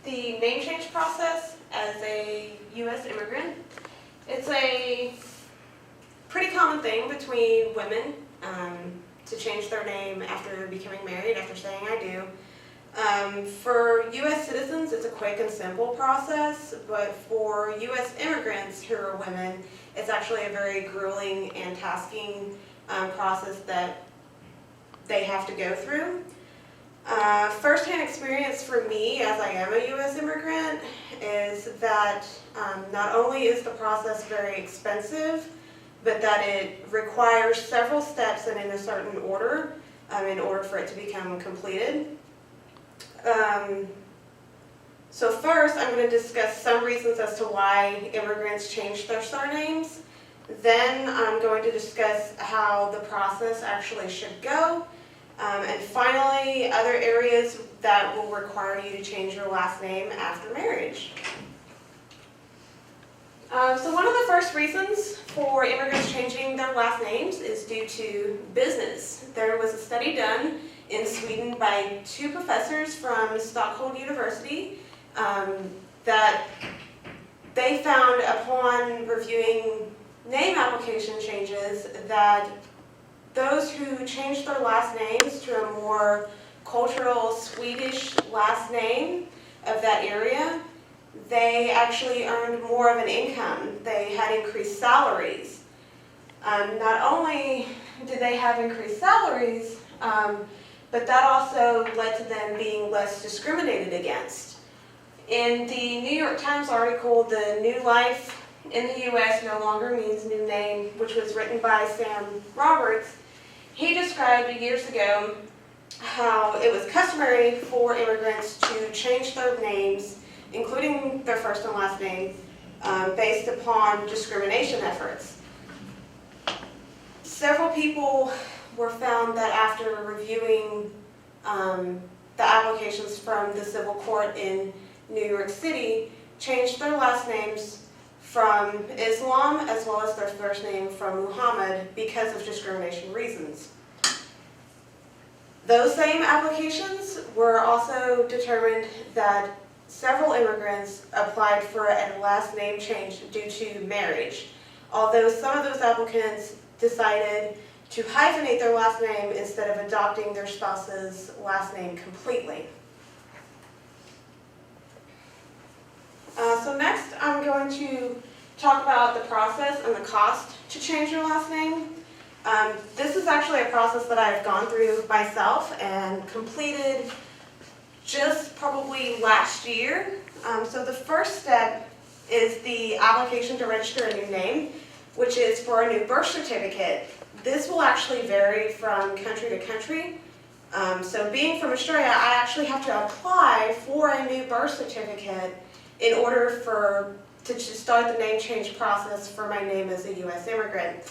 the name change process as a U.S. immigrant. It's a pretty common thing between women to change their name after becoming married, after saying I do. For U.S. citizens, it's a quick and simple process, but for U.S. immigrants who are women, it's actually a very grueling and tasking process that they have to go through. First-hand experience for me, as I am a U.S. immigrant, is that not only is the process very expensive, but that it requires several steps and in a certain order in order for it to become completed. So first, I'm going to discuss some reasons as to why immigrants change their surnames. Then I'm going to discuss how the process actually should go. And finally, other areas that will require you to change your last name after marriage. So one of the first reasons for immigrants changing their last names is due to business. There was a study done in Sweden by two professors from Stockholm University that they found upon reviewing name application changes that those who changed their last names to a more cultural Swedish last name of that area, they actually earned more of an income. They had increased salaries. Not only did they have increased salaries, but that also led to them being less discriminated against. In the New York Times article, "The New Life in the U.S. No Longer Means New Name," which was written by Sam Roberts, he described years ago how it was customary for immigrants to change their names, including their first and last name, based upon discrimination efforts. Several people were found that after reviewing the applications from the civil court in New York City, changed their last names from Islam as well as their first name from Muhammad because of discrimination reasons. Those same applications were also determined that several immigrants applied for a last name change due to marriage, although some of those applicants decided to hyphenate their last name instead of adopting their spouse's last name completely. So next, I'm going to talk about the process and the cost to change your last name. This is actually a process that I've gone through myself and completed just probably last year. So the first step is the application to register a new name, which is for a new birth certificate. This will actually vary from country to country. So being from Australia, I actually have to apply for a new birth certificate in order to start the name change process for my name as a U.S. immigrant.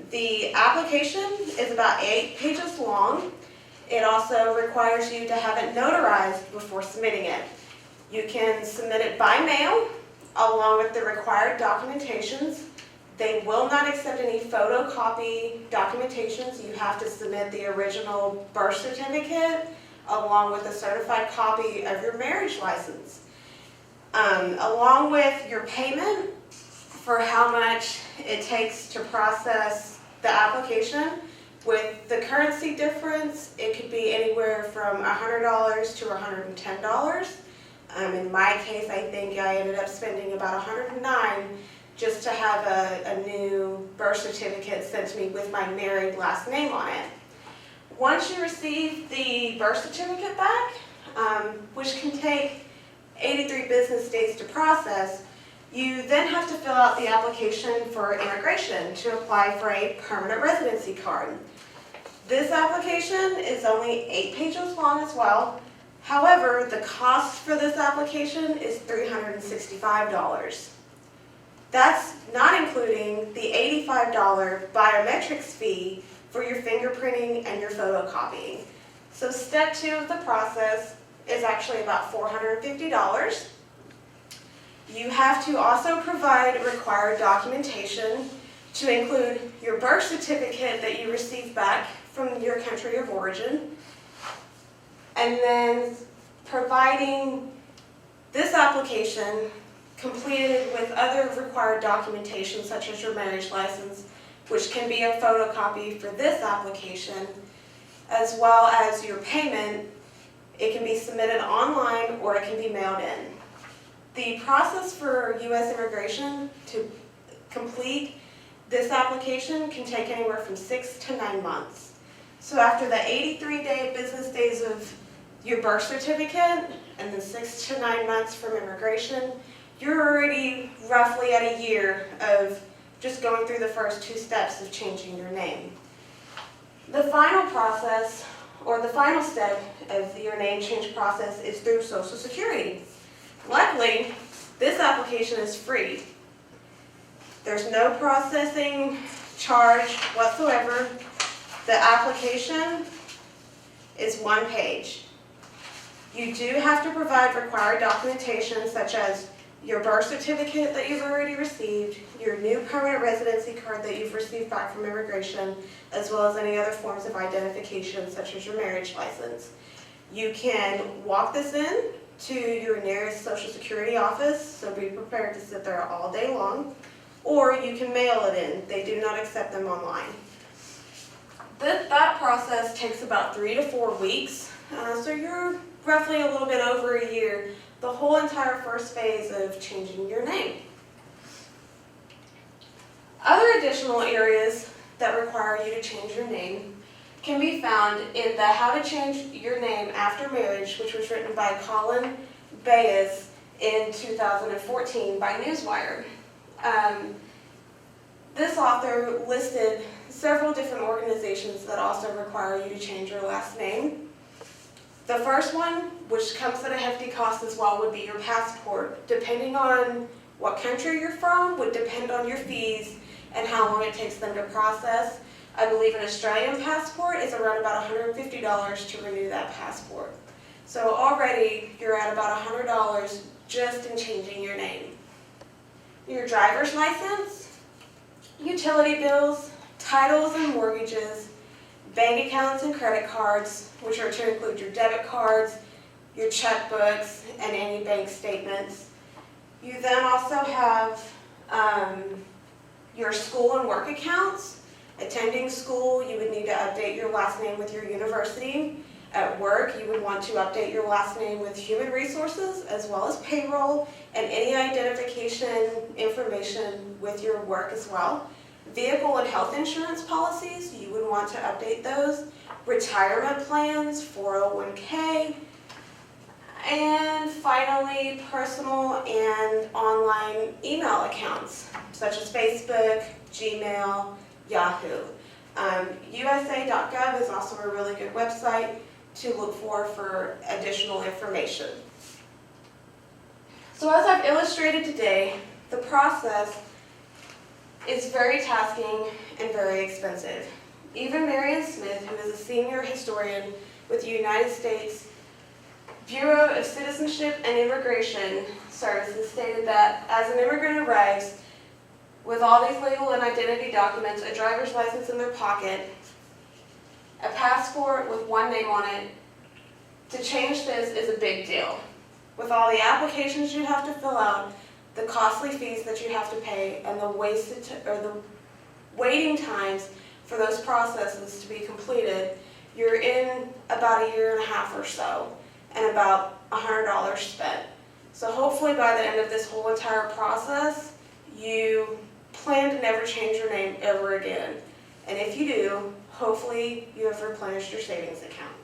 The application is about 8 pages long. It also requires you to have it notarized before submitting it. You can submit it by mail along with the required documentations. They will not accept any photocopy documentations. You have to submit the original birth certificate along with a certified copy of your marriage license. Along with your payment for how much it takes to process the application. With the currency difference, it could be anywhere from $100 to $110. In my case, I think I ended up spending about $109 just to have a new birth certificate sent to me with my married last name on it. Once you receive the birth certificate back, which can take 83 business days to process, you then have to fill out the application for immigration to apply for a permanent residency card. This application is only 8 pages long as well. However, the cost for this application is $365. That's not including the $85 biometrics fee for your fingerprinting and your photocopying. So step 2 of the process is actually about $450. You have to also provide required documentation to include your birth certificate that you received back from your country of origin, and then providing This application, completed with other required documentation such as your marriage license, which can be a photocopy for this application, as well as your payment, it can be submitted online or it can be mailed in. The process for U.S. immigration to complete this application can take anywhere from 6 to 9 months. So after the 83 business days of your birth certificate and then 6 to 9 months from immigration, you're already roughly at a year of just going through the first 2 steps of changing your name. The final process, or the final step of your name change process, is through Social Security. Luckily, this application is free. There's no processing charge whatsoever. The application is 1 page. You do have to provide required documentation such as your birth certificate that you've already received, your new permanent residency card that you've received back from immigration, as well as any other forms of identification such as your marriage license. You can walk this in to your nearest Social Security office, so be prepared to sit there all day long, or you can mail it in. They do not accept them online. That process takes about 3 to 4 weeks, so you're roughly a little bit over a year, the whole entire first phase of changing your name. Other additional areas that require you to change your name can be found in the How to Change Your Name After Marriage, which was written by Colin Baez in 2014 by Newswire. This author listed several different organizations that also require you to change your last name. The first one, which comes at a hefty cost as well, would be your passport. Depending on what country you're from, would depend on your fees and how long it takes them to process. I believe an Australian passport is around about $150 to renew that passport. So already you're at about $100 just in changing your name. Your driver's license, utility bills, titles and mortgages, bank accounts and credit cards, which are to include your debit cards, your checkbooks, and any bank statements. You then also have your school and work accounts. Attending school, you would need to update your last name with your university. At work, you would want to update your last name with human resources as well as payroll and any identification information with your work as well. Vehicle and health insurance policies, you would want to update those. Retirement plans, 401k, and finally personal and online email accounts such as Facebook, Gmail, Yahoo. USA.gov is also a really good website to look for additional information. So as I've illustrated today, the process is very tasking and very expensive. Even Marion Smith, who is a senior historian with the United States Bureau of Citizenship and Immigration Services, stated that as an immigrant arrives with all these legal and identity documents, a driver's license in their pocket, a passport with one name on it, to change this is a big deal. With all the applications you have to fill out, the costly fees that you have to pay, and the waiting times for those processes to be completed, you're in about a year and a half or so, and about $100 spent. So hopefully by the end of this whole entire process, you plan to never change your name ever again. And if you do, hopefully you have replenished your savings account.